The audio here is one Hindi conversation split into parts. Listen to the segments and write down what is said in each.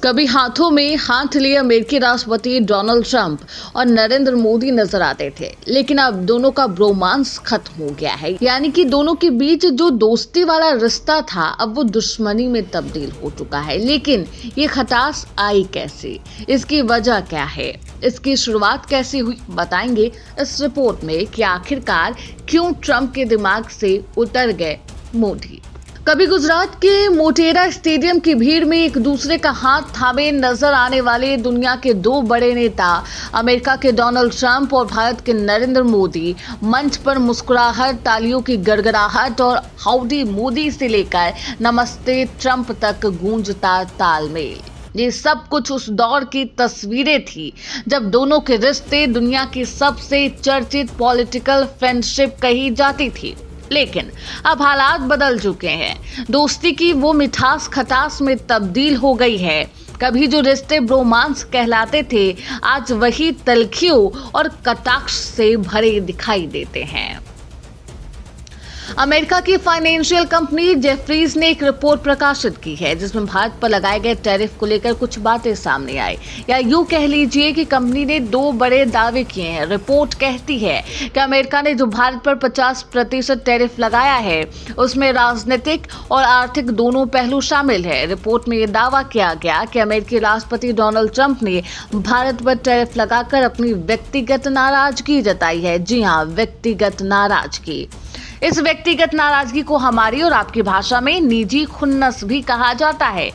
कभी हाथों में हाथ लिए अमेरिकी राष्ट्रपति डोनाल्ड ट्रंप और नरेंद्र मोदी नजर आते थे, लेकिन अब दोनों का ब्रोमांस खत्म हो गया है। यानी कि दोनों के बीच जो दोस्ती वाला रिश्ता था अब वो दुश्मनी में तब्दील हो चुका है। लेकिन ये खटास आई कैसे, इसकी वजह क्या है, इसकी शुरुआत कैसे हुई, बताएंगे इस रिपोर्ट में कि आखिरकार क्यों ट्रंप के दिमाग से उतर गए मोदी। कभी गुजरात के मोटेरा स्टेडियम की भीड़ में एक दूसरे का हाथ थामे नजर आने वाले दुनिया के दो बड़े नेता अमेरिका के डोनाल्ड ट्रंप और भारत के नरेंद्र मोदी मंच पर मुस्कुराहट, तालियों की गड़गड़ाहट और हाउडी मोदी से लेकर नमस्ते ट्रंप तक गूंजता तालमेल। ये सब कुछ उस दौर की तस्वीरें थी जब दोनों के रिश्ते दुनिया की सबसे चर्चित पॉलिटिकल फ्रेंडशिप कही जाती थी। लेकिन अब हालात बदल चुके हैं। दोस्ती की वो मिठास खटास में तब्दील हो गई है। कभी जो रिश्ते ब्रोमांस कहलाते थे आज वही तलखियों और कटाक्ष से भरे दिखाई देते हैं। अमेरिका की फाइनेंशियल कंपनी जेफरीज ने एक रिपोर्ट प्रकाशित की है जिसमें भारत पर लगाए गए टैरिफ को लेकर कुछ बातें सामने आई, या यूं कह लीजिए कि कंपनी ने दो बड़े दावे किए हैं। रिपोर्ट कहती है कि अमेरिका ने जो भारत पर 50% टैरिफ लगाया है उसमें राजनीतिक और आर्थिक दोनों पहलू शामिल है। रिपोर्ट में यह दावा किया गया कि अमेरिकी राष्ट्रपति डोनाल्ड ट्रंप ने भारत पर टैरिफ लगाकर अपनी व्यक्तिगत नाराजगी जताई है। जी हाँ, व्यक्तिगत नाराजगी। इस व्यक्तिगत नाराजगी को हमारी और आपकी भाषा में निजी खुन्नस भी कहा जाता है।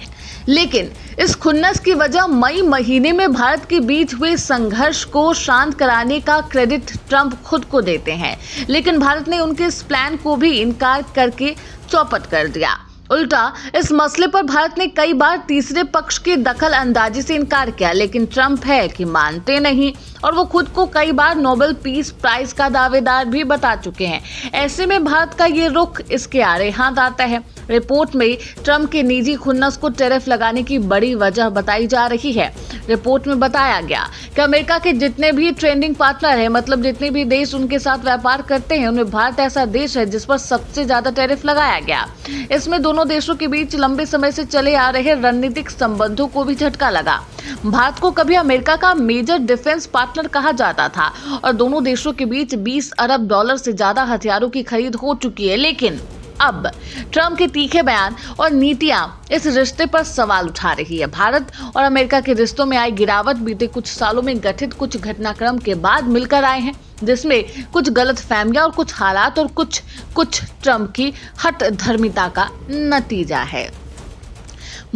लेकिन इस खुन्नस की वजह मई महीने में भारत के बीच हुए संघर्ष को शांत कराने का क्रेडिट ट्रंप खुद को देते हैं, लेकिन भारत ने उनके इस प्लान को भी इनकार करके चौपट कर दिया। उल्टा इस मसले पर भारत ने कई बार तीसरे पक्ष की दखल अंदाजी से इनकार किया, लेकिन ट्रंप है कि मानते नहीं और वो खुद को कई बार नोबेल पीस प्राइज का दावेदार भी बता चुके हैं। ऐसे में भारत का ये रुख इसके आड़े हाथ आता है। रिपोर्ट में ट्रंप के निजी खुन्नस को टैरिफ लगाने की बड़ी वजह बताई जा रही है। रिपोर्ट में बताया गया कि अमेरिका के जितने भी ट्रेडिंग पार्टनर हैं, मतलब जितने भी देश उनके साथ व्यापार करते हैं, उनमें भारत ऐसा देश है जिस पर सबसे ज्यादा टैरिफ लगाया गया। इसमें दोनों देशों के बीच लंबे समय से चले आ रहे रणनीतिक संबंधों को भी झटका लगा। भारत को कभी अमेरिका का मेजर डिफेंस पार्टनर कहा जाता था और दोनों देशों के बीच 20 अरब डॉलर से ज्यादा हथियारों की खरीद हो चुकी है। लेकिन अब ट्रंप के तीखे बयान और नीतियां इस रिश्ते पर सवाल उठा रही है। भारत और अमेरिका के रिश्तों में आई गिरावट बीते कुछ सालों में घटित कुछ घटनाक्रम के बाद मिलकर आए हैं, जिसमें कुछ गलतफहमियां और कुछ हालात और कुछ ट्रंप की हठधर्मिता का नतीजा है।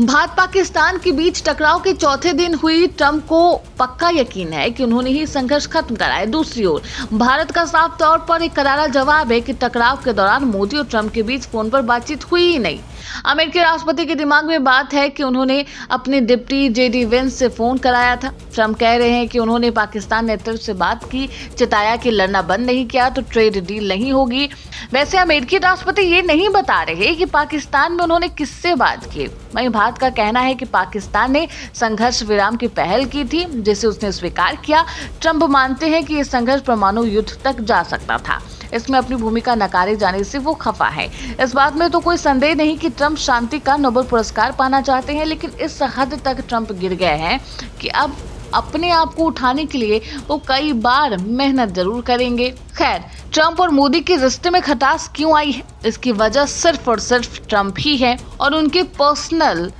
भारत पाकिस्तान के बीच टकराव के चौथे दिन हुई ट्रंप को पक्का यकीन है कि उन्होंने ही संघर्ष खत्म कराया। दूसरी ओर भारत का साफ तौर पर एक करारा जवाब है कि टकराव के दौरान मोदी और ट्रंप के बीच फोन पर बातचीत हुई ही नहीं। अमेरिकी राष्ट्रपति के दिमाग में बात है कि उन्होंने अपने डिप्टी जेडी वेंस से फोन कराया था। ट्रंप कह रहे हैं कि उन्होंने पाकिस्तान नेतृत्व से बात की, चिताया कि लड़ना बंद नहीं किया तो ट्रेड डील नहीं होगी। वैसे अमेरिकी राष्ट्रपति ये नहीं बता रहे कि पाकिस्तान में उन्होंने किससे बात की। वहीं भारत का कहना है कि पाकिस्तान ने संघर्ष विराम की पहल की थी, जिसे उसने स्वीकार किया। ट्रंप मानते हैं कि यह संघर्ष परमाणु युद्ध तक जा सकता था। इसमें अपनी भूमिका नकारे जाने से वो खफा है। इस बात में तो कोई संदेह नहीं कि ट्रंप शांति का नोबेल पुरस्कार पाना चाहते हैं, लेकिन इस हद तक ट्रंप गिर गए हैं कि अब अपने आप को उठाने के लिए वो कई बार मेहनत जरूर करेंगे। खैर, ट्रंप और मोदी के रिश्ते में खटास क्यों आई है, इसकी वजह सिर्फ और सिर्फ ट्रंप ही है और उनके पर्सनल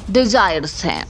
डिजायर्स हैं।